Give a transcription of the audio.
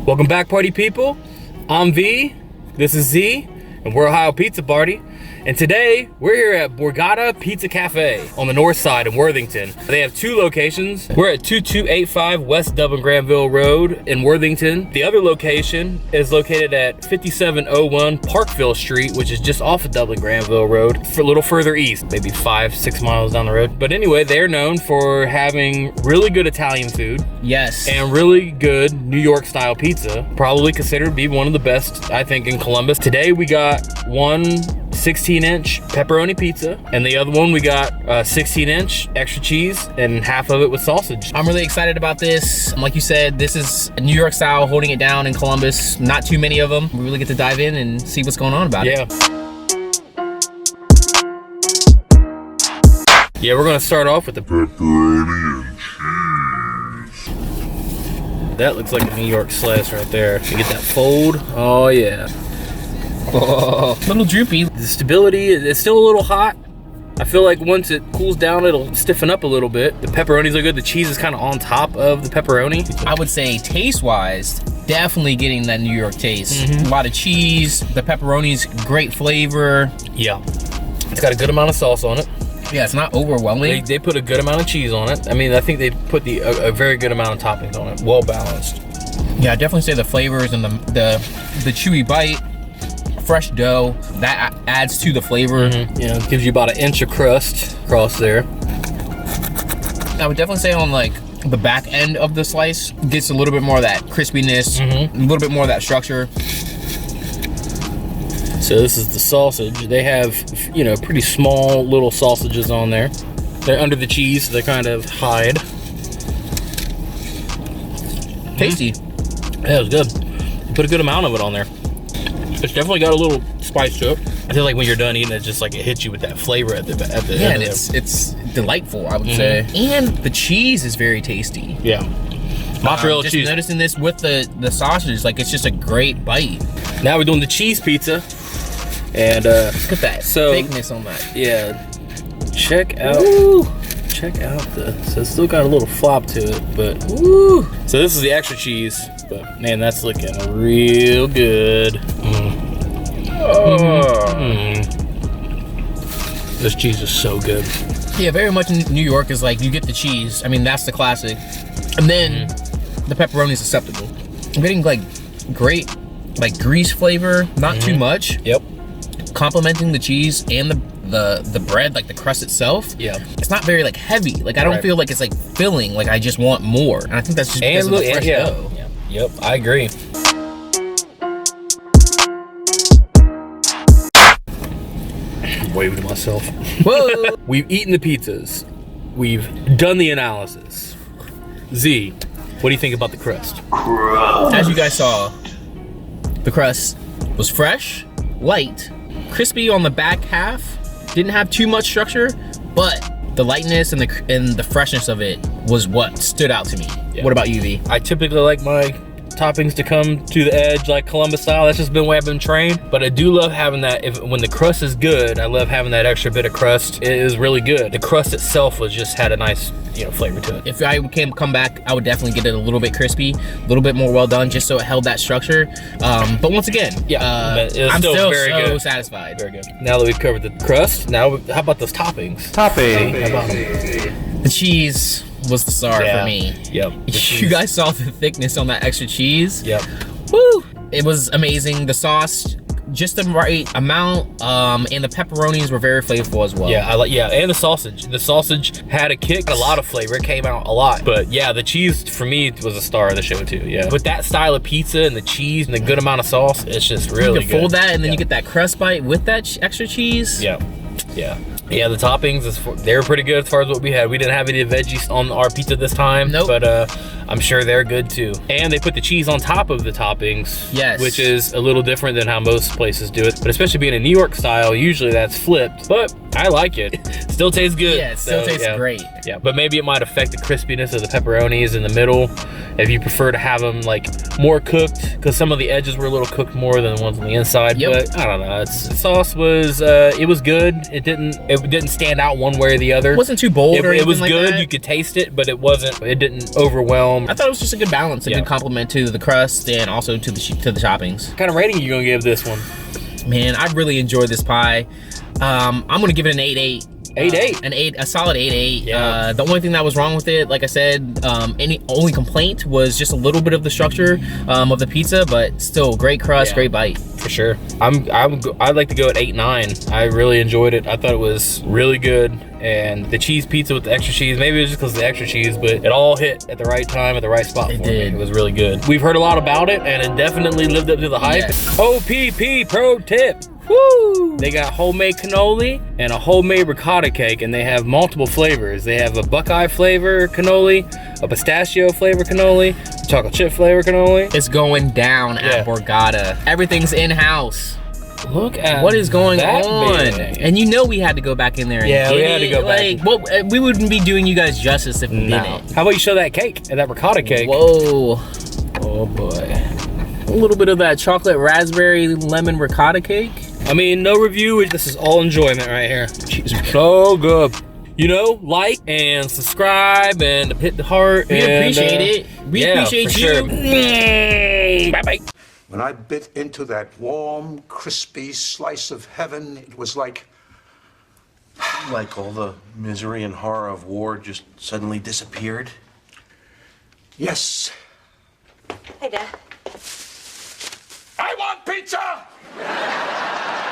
Welcome back, party people. I'm V, this is Z, and we're Ohio Pizza Party. And today, we're here at Borgata Pizza Cafe on the north side in Worthington. They have two locations. We're at 2285 West Dublin Granville Road in Worthington. The other location is located at 5701 Parkville Street, which is just off of Dublin Granville Road, for a little further east, maybe 5-6 miles down the road. But anyway, they're known for having really good Italian food. Yes. And really good New York style pizza. Probably considered to be one of the best, I think, in Columbus. Today we got one 16-inch pepperoni pizza, and the other one we got 16-inch extra cheese and half of it with sausage. I'm really excited about this. Like you said, this is a New York style, holding it down in Columbus. Not too many of them. We really get to dive in and see what's going on about it. Yeah, we're gonna start off with the pepperoni and cheese. That looks like a New York slice right there. You get that fold. Oh yeah. Oh, a little droopy. The stability, it's still a little hot. I feel like once it cools down, it'll stiffen up a little bit. The pepperonis are good. The cheese is kind of on top of the pepperoni. I would say taste-wise, definitely getting that New York taste. A lot of cheese, the pepperoni's great flavor. Yeah, it's got a good amount of sauce on it. Yeah, it's not overwhelming. They put a good amount of cheese on it. I mean, I think they put a very good amount of toppings on it. Well balanced. Yeah, I definitely say the flavors and the chewy bite. Fresh dough, that adds to the flavor. You know, it gives you about an inch of crust across there. I would definitely say on like the back end of the slice, gets a little bit more of that crispiness, a little bit more of that structure. So this is the sausage. They have, you know, pretty small little sausages on there. They're under the cheese, so they kind of hide. Tasty. Yeah, it was good. You put a good amount of it on there. It's definitely got a little spice to it. I feel like when you're done eating it, just like it hits you with that flavor at the Yeah, end. and it's delightful, I would say. And the cheese is very tasty. Yeah. Mozzarella just cheese. Noticing this with the sausages, like it's just a great bite. Now we're doing the cheese pizza. And Look at that thickness on that. Yeah. Check out so it's still got a little flop to it, but Woo. So this is the extra cheese, but man, that's looking real good. This cheese is so good. Yeah, very much in New York is like you get the cheese. I mean, that's the classic. And then the pepperoni is acceptable. I'm getting like great like grease flavor, not too much. Yep. Complementing the cheese and the bread, like the crust itself. Yeah. It's not very like heavy. Like I don't feel like it's like filling. Like I just want more. And I think that's just because of the fresh dough. Yep, I agree. I'm waving to myself. Whoa. We've eaten the pizzas. We've done the analysis. Z, what do you think about the crust? As you guys saw, the crust was fresh, light, crispy on the back half. Didn't have too much structure, but the lightness and the freshness of it was what stood out to me. Yeah. What about you, V? I typically like my toppings to come to the edge like Columbus style. That's just been the way I've been trained. But I do love having that, when the crust is good, I love having that extra bit of crust. It is really good. The crust itself had a nice, flavor to it. If I come back, I would definitely get it a little bit crispy, a little bit more well done, just so it held that structure. But once again, I'm still very good. Satisfied. Very good. Now that we've covered the crust, now how about those toppings? How about them? The cheese was the star for me. Yep. You guys saw the thickness on that extra cheese. Yep. Woo! It was amazing. The sauce, just the right amount, and the pepperonis were very flavorful as well. Yeah, and the sausage. The sausage had a kick, a lot of flavor. It came out a lot. But yeah, the cheese for me was a star of the show too. Yeah. With that style of pizza and the cheese and the good amount of sauce, it's just really good. You can fold that and then you get that crust bite with that extra cheese. Yeah. Yeah, the toppings, they were pretty good as far as what we had. We didn't have any veggies on our pizza this time. Nope. But I'm sure they're good too. And they put the cheese on top of the toppings. Yes. Which is a little different than how most places do it. But especially being a New York style, usually that's flipped. But I like it. Still tastes good. Yeah, it still tastes great. Yeah, but maybe it might affect the crispiness of the pepperonis in the middle. If you prefer to have them like more cooked, because some of the edges were a little cooked more than the ones on the inside. Yep. But I don't know. The sauce was it was good. It didn't stand out one way or the other. It wasn't too bold or anything it was like good. that. You could taste it, but it didn't overwhelm home. I thought it was just a good balance, a Yeah. good compliment to the crust and also to the toppings. What kind of rating are you gonna give this one? Man, I really enjoyed this pie. I'm gonna give it an 8-8. 8-8. A solid 8-8. Yeah. The only thing that was wrong with it, like I said, only complaint was just a little bit of the structure of the pizza, but still great crust, great bite. For sure. I'd like to go at 8-9. I really enjoyed it. I thought it was really good. And the cheese pizza with the extra cheese, maybe it was just because of the extra cheese, but it all hit at the right time, at the right spot for me. It was really good. We've heard a lot about it, and it definitely lived up to the hype. Yes. OPP pro tip. Woo! They got homemade cannoli and a homemade ricotta cake, and they have multiple flavors. They have a Buckeye flavor cannoli, a pistachio flavor cannoli, a chocolate chip flavor cannoli. It's going down at Borgata. Everything's in-house. Look at what is going that on. big. And you know we had to go back in there and Yeah, get we had to it. go back. Like, we wouldn't be doing you guys justice if we didn't. How about you show that cake, that ricotta cake? Whoa. Oh boy. A little bit of that chocolate raspberry lemon ricotta cake. I mean, no review, this is all enjoyment right here. So good. You know, like and subscribe and hit the heart. We appreciate it. We appreciate you. Sure. Bye-bye. When I bit into that warm, crispy slice of heaven, it was like... Like all the misery and horror of war just suddenly disappeared? Yes. Hey, Dad. I want pizza!